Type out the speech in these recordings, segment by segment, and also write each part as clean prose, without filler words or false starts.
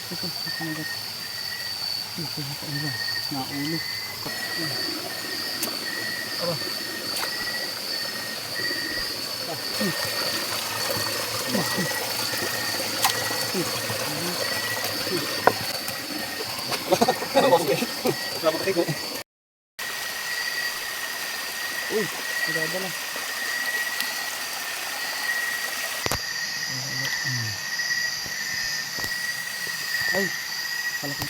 Ito, kanagat. Ito, ano naulo. Uy, nadadala. Ay, palaki.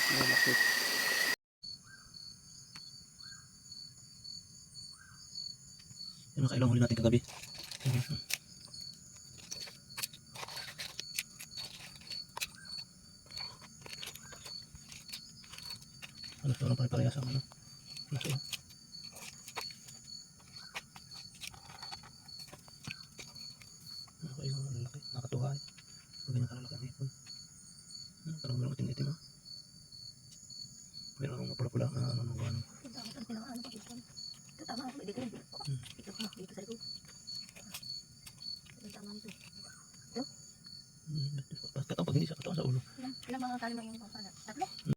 Malaki. Yung nakailang huli natin kagabi. Ano ito? Ano pare-parehas ang ano? Ano ito? Nakailang ang laki. Nakatuha eh. Pag ganyan kalalaki ang hipon. Parang meron itim-itim ah. Meron akong mapula-pula na ano. Ito tama ako, dito yun. Ito ko, dito sa likod. Ito tama nito. Basta pag hindi sa katawan sa ulo. Ilang mga tali mo yung pangkalat?